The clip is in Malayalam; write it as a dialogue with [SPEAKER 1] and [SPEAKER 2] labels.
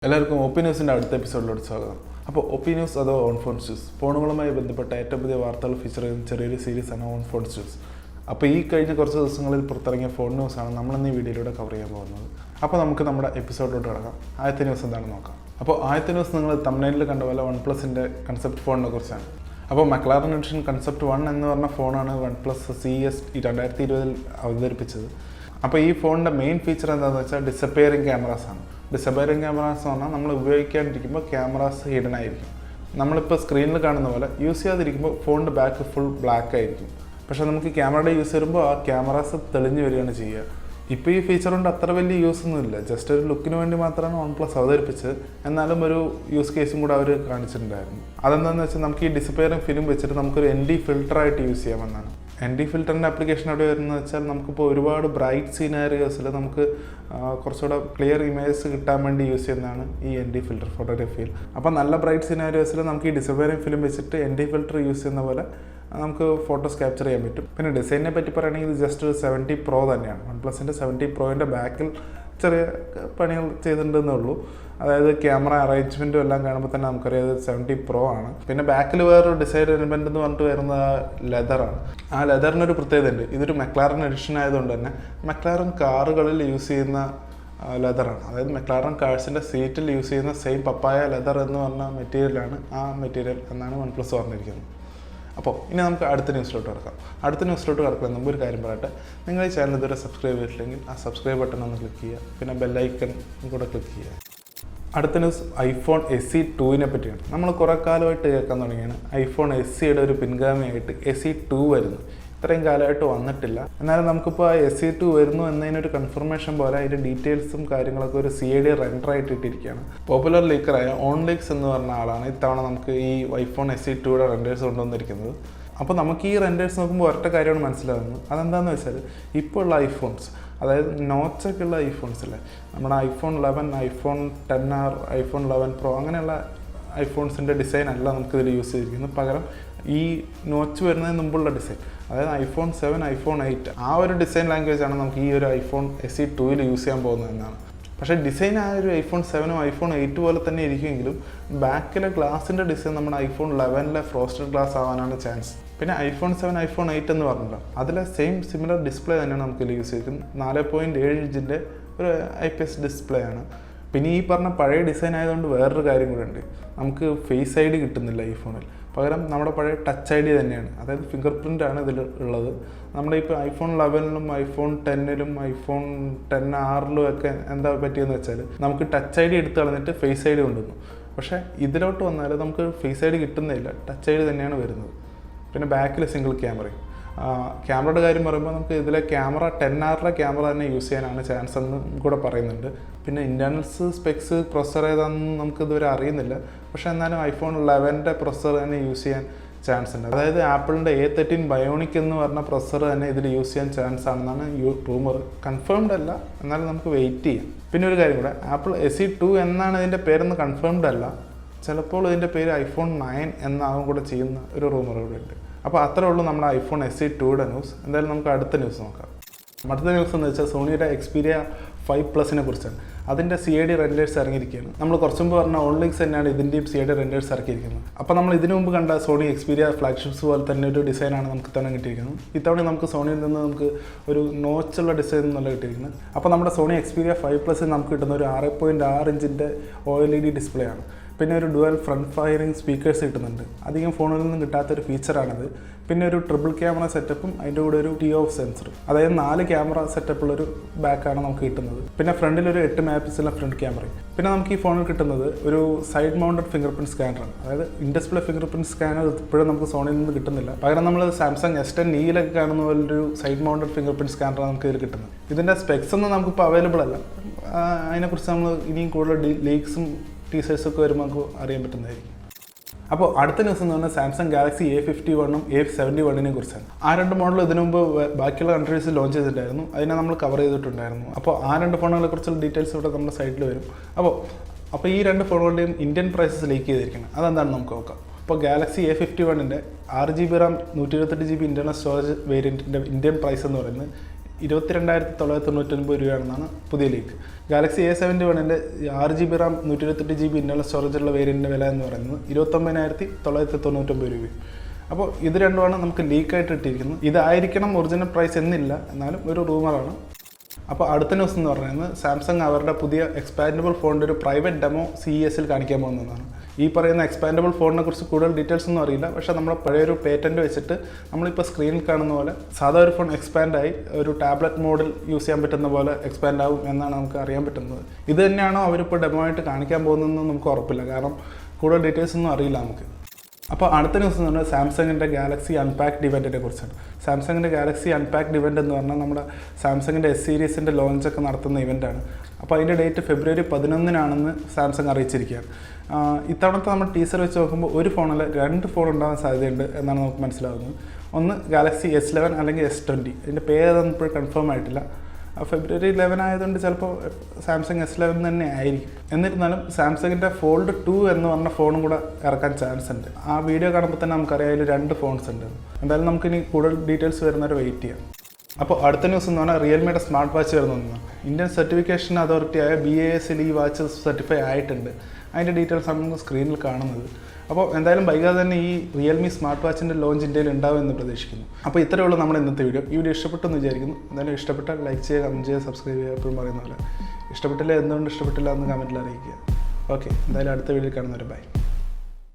[SPEAKER 1] എല്ലാവർക്കും OPNews-ന്റെ അടുത്ത എപ്പിസോഡിലോട്ട് സ്വാഗതം. അപ്പോൾ OPNews അതോ ഓൺ ഫോൺ ന്യൂസ് ഫോണുകളുമായി ബന്ധപ്പെട്ട ഏറ്റവും പുതിയ വാർത്തകൾ ഫീച്ചർ ചെയ്യുന്ന ചെറിയൊരു സീരീസാണ് ഓൺ ഫോൺ ന്യൂസ്. അപ്പോൾ ഈ കഴിഞ്ഞ കുറച്ച് ദിവസങ്ങളിൽ പുറത്തിറങ്ങിയ ഫോൺ ന്യൂസാണ് നമ്മളിന്ന് ഈ വീഡിയോയിലൂടെ കവർ ചെയ്യാൻ പോകുന്നത്. അപ്പോൾ നമുക്ക് നമ്മുടെ എപ്പിസോഡിലോട്ട് കിടക്കാം. ആദ്യത്തെ ന്യൂസ് എന്താണെന്ന് നോക്കാം. അപ്പോൾ ആദ്യത്തെ ന്യൂസ് നിങ്ങൾ തംബ്നെയിലിൽ കണ്ട പോലെ OnePlus-ന്റെ കൺസെപ്റ്റ് ഫോണിനെ കുറിച്ചാണ്. അപ്പോൾ മക്ലാറൻ എഡിഷൻ കൺസെപ്റ്റ് 1 എന്ന് പറഞ്ഞ ഫോണാണ് OnePlus CES 2020 അവതരിപ്പിച്ചത്. അപ്പോൾ ഈ ഫോണിൻ്റെ മെയിൻ ഫീച്ചർ എന്താണെന്ന് വെച്ചാൽ ഡിസപ്പിയറിംഗ് ക്യാമറാസ് ആണ്. ഡിസപ്പിയറിംഗ് ക്യാമറാസ് എന്ന് പറഞ്ഞാൽ നമ്മൾ ഉപയോഗിക്കാണ്ടിരിക്കുമ്പോൾ ക്യാമറാസ് ഹിഡൻ ആയിരിക്കും. നമ്മളിപ്പോൾ സ്ക്രീനിൽ കാണുന്ന പോലെ യൂസ് ചെയ്യാതിരിക്കുമ്പോൾ ഫോണിൻ്റെ ബാക്ക് ഫുൾ ബ്ലാക്ക് ആയിരിക്കും. പക്ഷേ നമുക്ക് ക്യാമറയുടെ യൂസ് വരുമ്പോൾ ആ ക്യാമറാസ് തെളിഞ്ഞു വരികയാണ് ചെയ്യുക. ഇപ്പോൾ ഈ ഫീച്ചർ കൊണ്ട് അത്ര വലിയ യൂസ് ഒന്നുമില്ല, ജസ്റ്റ് ഒരു ലുക്കിന് വേണ്ടി മാത്രമാണ് OnePlus അവതരിപ്പിച്ചത്. എന്നാലും ഒരു യൂസ് കേസും കൂടെ അവർ കാണിച്ചിട്ടുണ്ടായിരുന്നു. അതെന്താണെന്ന് വെച്ചാൽ നമുക്ക് ഈ ഡിസപ്പിയറിംഗ് ഫിലിം വെച്ചിട്ട് നമുക്കൊരു ND ഫിൽറ്ററായിട്ട് യൂസ് ചെയ്യാമെന്നാണ്. ND ഫിൽറ്ററിൻ്റെ ആപ്ലിക്കേഷൻ എവിടെ വരുന്നത് വെച്ചാൽ നമുക്കിപ്പോൾ ഒരുപാട് ബ്രൈറ്റ് സീനാരിയോസിൽ നമുക്ക് കുറച്ചുകൂടെ ക്ലിയർ ഇമേജസ് കിട്ടാൻ വേണ്ടി യൂസ് ചെയ്യുന്നതാണ് ഈ ND ഫിൽറ്റർ ഫോട്ടോഗ്രാഫിയിൽ. അപ്പോൾ നല്ല ബ്രൈറ്റ് സീനാരിയോസിൽ നമുക്ക് ഈ ഡിസപ്പിയറിംഗ് ഫിലിം വെച്ചിട്ട് ND ഫിൽറ്റർ യൂസ് ചെയ്യുന്ന പോലെ നമുക്ക് ഫോട്ടോസ് ക്യാപ്ചർ ചെയ്യാൻ പറ്റും. പിന്നെ ഡിസൈനിനെ പറ്റി പറയുകയാണെങ്കിൽ ഇത് ജസ്റ്റ് ഒരു 70 Pro തന്നെയാണ്. OnePlus-ന്റെ 70 Pro-ൻ്റെ ബാക്കിൽ ചെറിയ പണികൾ ചെയ്തിട്ടുണ്ടെന്നേ ഉള്ളൂ. അതായത് ക്യാമറ അറേഞ്ച്മെൻറ്റും എല്ലാം കാണുമ്പോൾ തന്നെ നമുക്കറിയാം ഇത് 70 Pro ആണ്. പിന്നെ ബാക്കിൽ വേറൊരു ഡിസൈൻ എലിമെൻ്റ് എന്ന് പറഞ്ഞിട്ട് വരുന്ന ലെതറാണ്. ആ ലെതറിനൊരു പ്രത്യേകത ഉണ്ട്. ഇതൊരു മക്ലാറൻ എഡിഷൻ ആയതുകൊണ്ട് തന്നെ മക്ലാറൻ കാറുകളിൽ യൂസ് ചെയ്യുന്ന ലെതറാണ്. അതായത് മക്ലാറൻ കാഴ്സിൻ്റെ സീറ്റിൽ യൂസ് ചെയ്യുന്ന സെയിം പപ്പായ ലെതർ എന്ന് പറഞ്ഞ മെറ്റീരിയലാണ് ആ മെറ്റീരിയൽ എന്നാണ് OnePlus പറഞ്ഞിരിക്കുന്നത്. അപ്പോൾ ഇനി നമുക്ക് അടുത്ത ന്യൂസിലോട്ട് കിടക്കാം. അടുത്ത ന്യൂസിലോട്ട് കിടക്കുന്ന മുമ്പ് ഒരു കാര്യം പറയട്ടെ. നിങ്ങൾ ഈ ചാനൽ ഇതുവരെ സബ്സ്ക്രൈബ് ചെയ്തിട്ടില്ലെങ്കിൽ ആ സബ്സ്ക്രൈബ് ബട്ടൺ ഒന്ന് ക്ലിക്ക് ചെയ്യുക. പിന്നെ ബെല്ലൈക്കൺ കൂടെ ക്ലിക്ക് ചെയ്യുക. അടുത്ത ന്യൂസ് iPhone SE2-നെ പറ്റിയാണ്. നമ്മൾ കുറേ കാലമായിട്ട് കേൾക്കാൻ തുടങ്ങിയാണ് iPhone SE-യുടെ ഒരു പിൻഗാമിയായിട്ട് SE2 വരുന്നു. ഇത്രയും കാലമായിട്ട് വന്നിട്ടില്ല. എന്നാലും നമുക്കിപ്പോൾ ആ SE2 വരുന്നു എന്നതിനൊരു കൺഫർമേഷൻ പോലെ അതിൻ്റെ ഡീറ്റെയിൽസും കാര്യങ്ങളൊക്കെ ഒരു CID റെൻഡറായിട്ട് ഇട്ടിരിക്കുകയാണ്. പോപ്പുലർ ലീക്കറായ ഓൺലീക്സ് എന്ന് പറഞ്ഞ ആളാണ് ഇത്തവണ നമുക്ക് ഈ iPhone SE2-യുടെ റെൻഡേഴ്സ് കൊണ്ടുവന്നിരിക്കുന്നത്. അപ്പോൾ നമുക്ക് ഈ റെൻഡേഴ്സ് നോക്കുമ്പോൾ ഒറ്റ കാര്യമാണ് മനസ്സിലാകുന്നത്. അതെന്താണെന്ന് വെച്ചാൽ ഇപ്പോൾ ഉള്ള ഐഫോൺസ്, അതായത് നോച്ചൊക്കെ ഉള്ള ഐഫോൺസ് അല്ലേ, നമ്മുടെ iPhone 11, iPhone XR, iPhone 11 Pro അങ്ങനെയുള്ള ഐഫോൺസിൻ്റെ ഡിസൈൻ അല്ല നമുക്കിതിൽ യൂസ് ചെയ്തിരിക്കുന്നത്. പകരം ഈ നോച്ച് വരുന്നതിന് മുമ്പുള്ള ഡിസൈൻ, അതായത് iPhone 7, iPhone 8 ആ ഒരു ഡിസൈൻ ലാംഗ്വേജാണ് നമുക്ക് ഈ ഒരു iPhone SE2-ൽ യൂസ് ചെയ്യാൻ പോകുന്നതെന്നാണ്. പക്ഷേ ഡിസൈൻ ആ ഒരു iPhone 7ഉം iPhone 8 പോലെ തന്നെ ഇരിക്കുമെങ്കിലും ബാക്കിലെ ഗ്ലാസിൻ്റെ ഡിസൈൻ നമ്മുടെ iPhone 11-ലെ ഫ്രോസ്റ്റഡ് ഗ്ലാസ് ആവാനാണ് ചാൻസ്. പിന്നെ iPhone 7, iPhone 8 എന്ന് പറഞ്ഞല്ലോ, അതിലെ സെയിം സിമിലർ ഡിസ്പ്ലേ തന്നെയാണ് നമുക്കിതിൽ യൂസ് ചെയ്തിരിക്കുന്നത്. 4.7 ഇഞ്ചിൻ്റെ ഒരു IPS ഡിസ്പ്ലേ ആണ്. പിന്നെ ഈ പറഞ്ഞ പഴയ ഡിസൈൻ ആയതുകൊണ്ട് വേറൊരു കാര്യം കൂടെ ഉണ്ട്. നമുക്ക് ഫേസ് ID കിട്ടുന്നില്ല ഈ ഫോണിൽ. പകരം നമ്മുടെ പഴയ ടച്ച് ID തന്നെയാണ്, അതായത് ഫിംഗർ പ്രിൻ്റാണ് ഇതിൽ ഉള്ളത്. നമ്മുടെ ഇപ്പോൾ iPhone 11-ലും iPhone 10-ലും iPhone XRലും ഒക്കെ എന്താ പറ്റിയെന്ന് വെച്ചാൽ നമുക്ക് ടച്ച് ID എടുത്ത് കളഞ്ഞിട്ട് ഫേസ് ID കൊണ്ടുവന്നു. പക്ഷേ ഇതിലോട്ട് വന്നാൽ നമുക്ക് ഫേസ് ID കിട്ടുന്നില്ല, ടച്ച് ID തന്നെയാണ് വരുന്നത്. പിന്നെ ബാക്കിൽ സിംഗിൾ ക്യാമറയും. ക്യാമറയുടെ കാര്യം പറയുമ്പോൾ നമുക്ക് ഇതിലെ ക്യാമറ XRലെ ക്യാമറ തന്നെ യൂസ് ചെയ്യാനാണ് ചാൻസ് എന്ന് കൂടെ പറയുന്നുണ്ട്. പിന്നെ ഇൻറ്റേർണൽസ് സ്പെക്സ് പ്രൊസസ്സർ ഏതാണെന്ന് നമുക്ക് ഇതുവരെ അറിയുന്നില്ല. പക്ഷേ എന്നാലും iPhone 11-ൻ്റെ പ്രൊസസ്സർ തന്നെ യൂസ് ചെയ്യാൻ ചാൻസ് ഉണ്ട്. അതായത് ആപ്പിളിൻ്റെ A13 ബയോണിക് എന്ന് പറഞ്ഞ പ്രൊസസ്സർ തന്നെ ഇതിൽ യൂസ് ചെയ്യാൻ ചാൻസ് ആണെന്നാണ് റൂമർ. കൺഫേംഡ് അല്ല, എന്നാലും നമുക്ക് വെയിറ്റ് ചെയ്യാം. പിന്നെ ഒരു കാര്യം കൂടെ, ആപ്പിൾ SE2 എന്നാണ് ഇതിൻ്റെ പേരെന്ന് കൺഫേംഡ് അല്ല. ചിലപ്പോൾ ഇതിൻ്റെ പേര് iPhone 9 എന്നാവും കൂടെ ചെയ്യുന്ന ഒരു റൂമർ കൂടെ ഉണ്ട്. അപ്പോൾ അത്രേ ഉള്ളൂ നമ്മുടെ iPhone SE2-യുടെ ന്യൂസ്. എന്തായാലും നമുക്ക് അടുത്ത ന്യൂസ് നോക്കാം. അടുത്ത ന്യൂസ് എന്ന് വെച്ചാൽ സോണിയുടെ Xperia 5 Plus-നെ കുറിച്ചാണ്. അതിൻ്റെ CID റെൻഡേഴ്സ് ഇറങ്ങിയിരിക്കുകയാണ്. നമ്മൾ കുറച്ച് മുമ്പ് പറഞ്ഞ ഓൺലൈക്സ് തന്നെയാണ് ഇതിൻ്റെയും CID റെൻഡേഴ്സ് ഇറക്കിയിരിക്കുന്നത്. അപ്പോൾ നമ്മൾ ഇതിനു മുമ്പ് കണ്ട സോണി Xperia ഫ്ലാഗ്ഷിപ്സ് പോലെ തന്നെ ഒരു ഡിസൈനാണ് നമുക്ക് ഇത്തവണ കിട്ടിയിരിക്കുന്നത്. ഇത്തവണ നമുക്ക് സോണിയിൽ നിന്ന് നമുക്ക് ഒരു നോച്ചുള്ള ഡിസൈൻ എന്നല്ല കിട്ടിയിരിക്കുന്നത്. അപ്പോൾ നമ്മുടെ സോണി Xperia 5 Plus നമുക്ക് കിട്ടുന്ന ഒരു 6.6 ഇഞ്ചിൻ്റെ OLED ഡിസ്പ്ലേ ആണ്. പിന്നെ ഒരു ഡുവൽ ഫ്രണ്ട് ഫയറിംഗ് സ്പീക്കേഴ്സ് കിട്ടുന്നുണ്ട്. അധികം ഫോണിൽ നിന്നും കിട്ടാത്തൊരു ഫീച്ചറാണിത്. പിന്നെ ഒരു ട്രിപ്പിൾ ക്യാമറ സെറ്റപ്പും അതിൻ്റെ കൂടെ ഒരു ToF സെൻസറും, അതായത് 4 ക്യാമറ സെറ്റപ്പുള്ളൊരു ബാക്കാണ് നമുക്ക് കിട്ടുന്നത്. പിന്നെ ഫ്രണ്ടിലൊരു 8 MP ഫ്രണ്ട് ക്യാമറയും. പിന്നെ നമുക്ക് ഈ ഫോണിൽ കിട്ടുന്നത് ഒരു സൈഡ് മൗണ്ടഡ് ഫിംഗർ പ്രിൻറ്റ് സ്കാനറാണ്. അതായത് ഇൻഡിസ്പ്ലേ ഫിംഗർ പ്രിൻറ്റ് സ്കാനർ ഇപ്പോഴും നമുക്ക് സോണിയിൽ നിന്ന് കിട്ടുന്നില്ല. പകരം നമ്മൾ സാംസങ് S10eയിലൊക്കെ കാണുന്ന പോലൊരു സൈഡ് മൗണ്ടഡ് ഫിംഗർ പ്രിൻറ്റ് സ്കാനറാണ് നമുക്ക് ഇതിൽ കിട്ടുന്നത്. ഇതിൻ്റെ സ്പെക്സ് ഒന്നും നമുക്കിപ്പോൾ അവൈലബിൾ അല്ല. അതിനെക്കുറിച്ച് നമ്മൾ ഇനിയും കൂടുതൽ ലീക്സും ടീസേഴ്സൊക്കെ വരുമ്പോൾ നമുക്ക് അറിയാൻ പറ്റുന്നതായിരിക്കും. അപ്പോൾ അടുത്ത ന്യൂസ് എന്ന് പറഞ്ഞാൽ സാംസങ് ഗാലക്സി A51-ഉം A71-നെ കുറിച്ചാണ്. ആ 2 മോഡലും ഇതിനു മുമ്പ് ബാക്കിയുള്ള കൺട്രീസിൽ ലോഞ്ച് ചെയ്തിട്ടുണ്ടായിരുന്നു. അതിനെ നമ്മൾ കവർ ചെയ്തിട്ടുണ്ടായിരുന്നു. അപ്പോൾ ആ 2 ഫോണുകളെ കുറിച്ചുള്ള ഡീറ്റെയിൽസ് ഇവിടെ നമ്മുടെ സൈറ്റിൽ വരും. അപ്പോൾ ഈ 2 ഫോണുകളുടെയും ഇന്ത്യൻ പ്രൈസസ് ലീക്ക് ചെയ്തിരിക്കുന്നത് അതെന്താണെന്ന് നമുക്ക് നോക്കാം. അപ്പോൾ ഗാലക്സി A51-ൻ്റെ 6GB RAM 128GB internal storage വേരിയൻറ്റിൻ്റെ ഇന്ത്യൻ പ്രൈസ് എന്ന് പറയുന്നത് 22,999 രൂപയാണെന്നാണ് പുതിയ leak. Galaxy A71 6GB RAM 128GB internal സ്റ്റോറേജുള്ള വേരിയൻറ്റിൻ്റെ വില എന്ന് പറയുന്നത് 29,999 രൂപ. അപ്പോൾ ഇത് രണ്ടുമാണ് നമുക്ക് ലീക്കായിട്ട് ഇട്ടിരിക്കുന്നത്. ഇതായിരിക്കണം ഒറിജിനൽ പ്രൈസ് എന്നില്ല, എന്നാലും ഒരു റൂമറാണ്. അപ്പോൾ അടുത്ത ന്യൂസ് എന്ന് പറയുന്നത് സാംസങ് അവരുടെ പുതിയ എക്സ്പാൻഡബിൾ ഫോണിൻ്റെ ഒരു പ്രൈവറ്റ് ഡെമോ CESൽ കാണിക്കാൻ പോകുന്നതാണ്. ഈ പറയുന്ന എക്സ്പാൻഡബിൾ ഫോണിനെ കുറിച്ച് കൂടുതൽ ഡീറ്റെയിൽസ് ഒന്നും അറിയില്ല. പക്ഷേ നമ്മുടെ പഴയൊരു പേറ്റൻറ്റ് വെച്ചിട്ട് നമ്മളിപ്പോൾ സ്ക്രീനിൽ കാണുന്ന പോലെ സാധാ ഒരു ഫോൺ എക്സ്പാൻഡായി ഒരു ടാബ്ലറ്റ് മോഡിൽ യൂസ് ചെയ്യാൻ പറ്റുന്ന പോലെ എക്സ്പാൻഡ് ആവും എന്നാണ് നമുക്ക് അറിയാൻ പറ്റുന്നത്. ഇത് തന്നെയാണോ അവരിപ്പോൾ ഡെമോ ആയിട്ട് കാണിക്കാൻ പോകുന്നതെന്ന് നമുക്ക് ഉറപ്പില്ല, കാരണം കൂടുതൽ ഡീറ്റെയിൽസ് ഒന്നും അറിയില്ല നമുക്ക്. അപ്പോൾ അടുത്ത ന്യൂസ് എന്ന് പറഞ്ഞാൽ സാംസങ്ങിൻ്റെ ഗാലക്സി അൺപാക്ഡ് ഇവൻറ്റിനെ കുറിച്ചാണ്. സാംസങ്ങിൻ്റെ ഗാലക്സി അൺപാക്ഡ് ഇവൻറ്റ് എന്ന് പറഞ്ഞാൽ നമ്മുടെ സാംസങ്ങിൻ്റെ S സീരീസിൻ്റെ ലോഞ്ചൊക്കെ നടത്തുന്ന ഇവൻറ്റാണ്. അപ്പോൾ അതിൻ്റെ ഡേറ്റ് February 11 സാംസങ് അറിയിച്ചിരിക്കുകയാണ്. ഇത്തവണത്തെ നമ്മൾ ടീസർ വെച്ച് നോക്കുമ്പോൾ ഒരു ഫോണിൽ 2 ഫോൺ ഉണ്ടാകാൻ സാധ്യതയുണ്ട് എന്നാണ് നമുക്ക് മനസ്സിലാവുന്നത്. ഒന്ന് ഗാലക്സി S11 അല്ലെങ്കിൽ S20. ഇതിൻ്റെ പേരൊന്നും ഇപ്പോഴും കൺഫേം ആയിട്ടില്ല. February 11 ആയതുകൊണ്ട് ചിലപ്പോൾ സാംസങ് S11 തന്നെ ആയിരിക്കും. എന്നിരുന്നാലും സാംസങ്ങിൻ്റെ Fold 2 എന്ന് പറഞ്ഞ ഫോണും കൂടെ ഇറക്കാൻ ചാൻസ് ഉണ്ട്. ആ വീഡിയോ കാണുമ്പോൾ തന്നെ നമുക്കറിയാം അതിൽ 2 ഫോൺസ് ഉണ്ട്. എന്തായാലും നമുക്കിനി കൂടുതൽ ഡീറ്റെയിൽസ് വരുന്നവരെ വെയിറ്റ് ചെയ്യാം. അപ്പോൾ അടുത്ത ന്യൂസ് എന്ന് പറഞ്ഞാൽ റിയൽമിയുടെ സ്മാർട്ട് വാച്ച് വരുന്നതാണ്. ഇന്ത്യൻ സർട്ടിഫിക്കേഷൻ അതോറിറ്റിയായ BISൽ ഈ വാച്ച് സർട്ടിഫൈ ആയിട്ടുണ്ട്. അതിൻ്റെ ഡീറ്റെയിൽസ് ആണ് നമുക്ക് സ്ക്രീനിൽ കാണുന്നത്. അപ്പോൾ എന്തായാലും വൈകാതെ തന്നെ ഈ റിയൽമി സ്മാർട്ട് വാച്ചിൻ്റെ ലോഞ്ച് ഇന്ത്യയിൽ ഉണ്ടാവുമെന്ന് പ്രതീക്ഷിക്കുന്നു. അപ്പോൾ ഇത്രയേ ഉള്ളൂ നമ്മുടെ ഇന്നത്തെ വീഡിയോ. ഈ വീഡിയോ ഇഷ്ടപ്പെട്ടെന്ന് വിചാരിക്കുന്നു. എന്തായാലും ഇഷ്ടപ്പെട്ടാൽ ലൈക്ക് ചെയ്യുക, കമൻറ്റ് ചെയ്യുക, സബ്സ്ക്രൈബ് ചെയ്യുക. എപ്പോഴും പറയുന്ന പോലെ ഇഷ്ടപ്പെട്ടില്ല എന്തുകൊണ്ട് ഇഷ്ടപ്പെട്ടില്ല എന്ന് കമൻറ്റിൽ അറിയിക്കുക. ഓക്കെ, എന്തായാലും അടുത്ത വീഡിയോയിൽ കാണുന്നവരെ ബൈ.